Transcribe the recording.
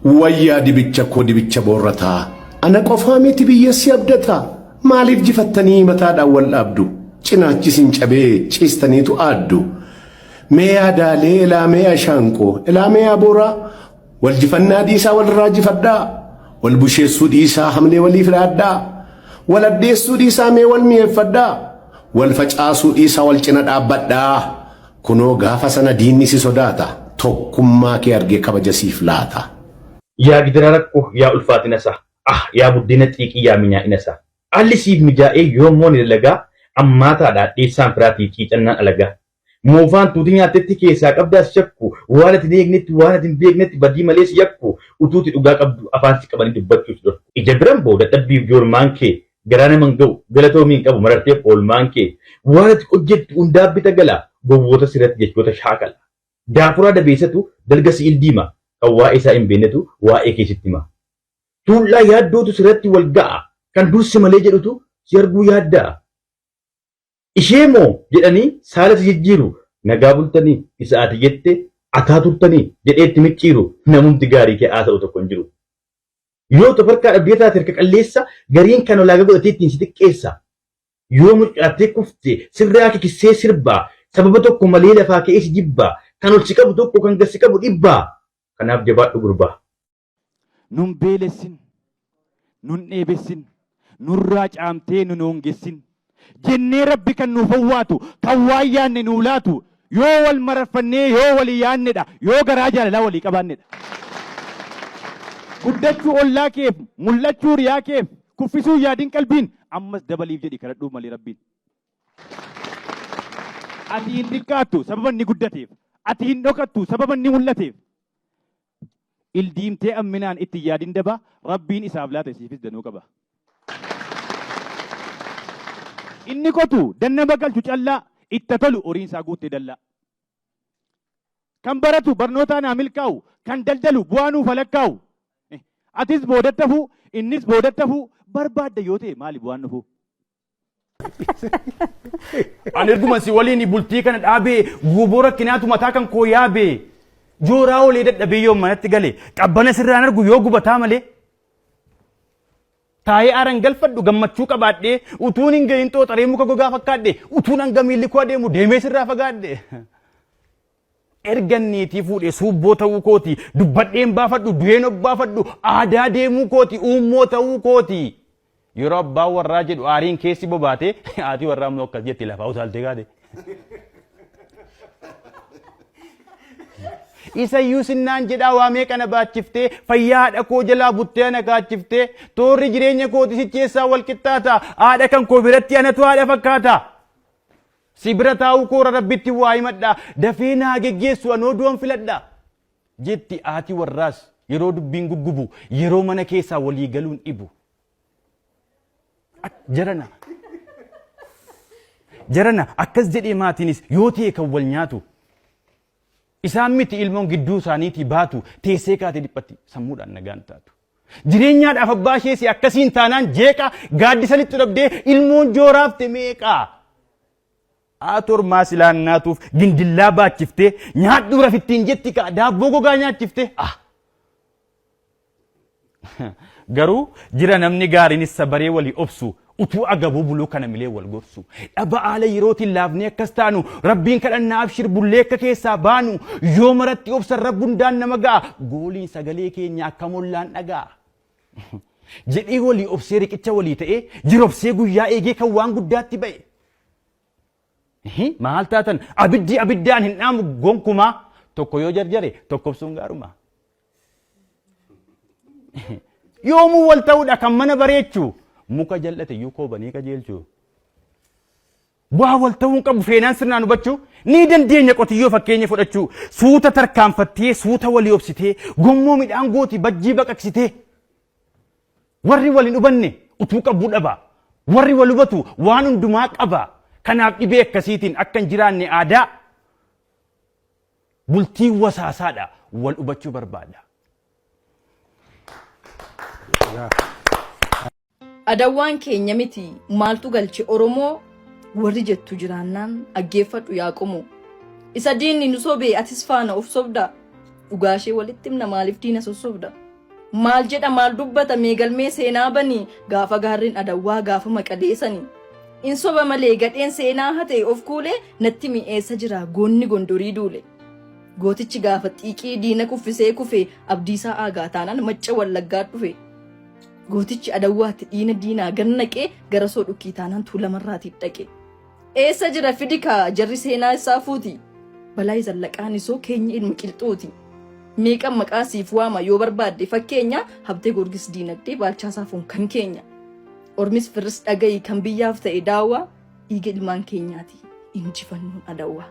ويا دي بيتشا بورتا أنا قفامي تبي يسيبدتا مالف جفتني متى أول أبدو چناچي سنچبه چيستني تو أدو ميا دالي لا ميا شانكو لا ميا بورا والجفنا ديسا والراجي فدا والبشي سوديسا حملي ولي فرادا والدي سوديسا مي والمي فدا والفجأة سوديسا والچنات أبدا كنو غافا سنة ديني سي صداتا توكما كي أرغي كبجسيف لاتا يا قدراركو يا ألفات نسا يا بدينة تيكي يا منيا إنسا اللي سيب مجائي يومون للغا أماتا دا ديسان فراتي تيتنا ألغا موفان تودينيا تتكي ساك أبدا شكو والت ديغنت بدي مليس يكو وتوتي أغاق أبدو أفانسي كباني دبتو سدو إجبران بودا تبي بيور مانكي غرانا منغو غلطو مين كابو مرارتي قول مانكي والت أجد انداب بتغلا غووتا سيرت جيشوتا شاكل دافورا دبيستو دلغسي الديما كوا إسا إمبينتو وائكي ستما تولا يادو تسرتي والغا كان دوس مليجدو سيرغو يادا إشيمو جدني سالس يجيرو نغابلتني إساعتي جدت أتاتورتني جدت مكيرو نمون تغاري كي آسا وتكونجرو يو تفرقا أبيتا تركك الليسا غارين كانوا لاغبو أتيتين سيتك إيسا يو مجأتي كفتي سرراكي كسي سربا سببتو كماليلا فاكي إيس جبا كانوا السكابو توكو كان غسكابو إبا كناب جبات غربا نون بيلسين نون إيبسين نون راج عامتين نون جسين جني ربي كان نفواتو كوايان نولاتو يو المرفني يو وليان دا يو غراجا لا ولي كبان دا قدتو الله كيف ملتو ريا كيف كفسو يادين قلبين امس دبليف جدي كردو مالي ربين اتين ديكاتو سببا ني قدتيف اتين دوكاتو سببا ني ملتيف الديمتي امنان اتيادين دبا ربين اسابلات سيفيس دنو كبا inni kotu danna bagalchu calla ittatalu oriin isaa guutte dalla kan baratu barnootaan milkaa'u kan daldalu bu'aanuu falakkaa'u atis boodattafu innis boodattafu barbaadda yoo ta'e maali bu'aan nufu ani erguma si waliin bultii kana dhaabee gubura kinaatu mataa kan koo yaabee jooraa olee dadhabee yoo manatti gale qabbana sirraan argu yoo gubataa malee taa'ee aran galfadhu gammachuu qabaadhee utuun hin gahin xooxaree muka gogaa fakkaadhe utuun hanga miilli koo adeemu deemee sirraa fagaadhe erganniitii fuudhee suubboo ta'uu kooti dubbadheen baafadhu du'een obbaafadhu aadaa deemuu kooti uummoo ta'uu kooti yeroo abbaan warraa jedhu aariin keessi bobaate haati warraa immoo akkas jetti lafaa utaaltee gaade isa yuusinnaan jedhaa waamee kana baachiftee fayyaa haadha koo jalaa buttee ana kaachiftee toorri jireenya kooti sicheessaa wal qixxaata haadha kan koo biratti anatu haadha fakkaata si bira taa'uu koora rabbitti waa himadha dafee naa geggeessu anoo du'an filadha jetti haati warraas yeroo dubbiin guggubu yeroo mana keessaa walii galuun dhibu jarana akkas jedhee maatiinis yoo ta'e kan wal nyaatu isaan miti ilmoon gidduu isaaniitii baatu teessee kaatee dhiphatti sammuudhaan nagaan taatu jireenyaadhaaf abbaa isheesi akkasiin taanaan jeeqa gaaddisanitti dhabdee ilmoon jooraafte meeqaa tormaa silaan naatuuf gindillaa baachiftee nyaadhu rafittiin jetti kaa daabboo gogaa nyaachiftee garuu jira namni gaariinis sabaree walii obsu utuu agabuu buluu kana milee wal gorsu dhaba aala yerootiin laafnee akkas taanu rabbiin kadhannaa abshir bullee akka keessaa baanu yoo maratti obsan rabbundaan nama ga'a gooliin sagalee keenya akka mollaan dhagaa jedhee walii obsee riqicha walii ta'ee jirobsee guyyaa eegee kan waan guddaatti ba'e maal taatan abiddaan hin dhaamu gonkumaa tokko yoo jarjare tokkobsuun gaaruma yoomuu wal ta'uudha kan mana bareechuu muka jal'ate yoo koobanii qajeelchu waa wal ta'uun qabu feenaan sirnaan hubachuu ni dandeenya qotiyyoo fakkeenya fudhachuu suuta tarkaanfattee suuta walii obsitee gommoo midhaan gooti bajjii baqaqsitee warri waliin hubanne utuu qabuu dhaba warri wal hubatu waan hundumaa qaba kanaaf dhibee akkasiitiin akka hin jiraanne aadaa bultii wasaasaadha wal hubachuu barbaada. Adawwaan keenya miti maaltu galche Oromoo warri jettu jiraannaan aggeeffadhu yaa qomoo isa diinni nu sobee atis faana of sobda dhugaashee walitti himna maaliif diina sossobda Maal jedha maal dubbata meegalmee seenaa banii gaafa gaarreen adawwaa gaafa maqadeessanii. In soba malee gadheen seenaa hatee of kuulee natti mi'eessa jira goonni gondorii duule. Gootichi gaafa xiiqii diina kuffisee kufe abdiisaa aagaa taanaan macca wallaggaa dhufe. Gootichi adawwaatti diinaa gannaqee gara soo dhukkii taanaan tuulamarraatiif dhaqe. Eessa jira fidikaa jarri seenaa isaa fuuti. Balaa zallaqaan isoo keenya ilma qilxuuti. Meeqan maqaa siif waama yoo barbaadde fakkeenya habtee gorgis diinagdee baalchaasaa foon kan keenya. Ormis firris dhagayi kan biyyaaf ta'e daawwaa dhiiga ilmaan keenyaati injifannoon adawwaa.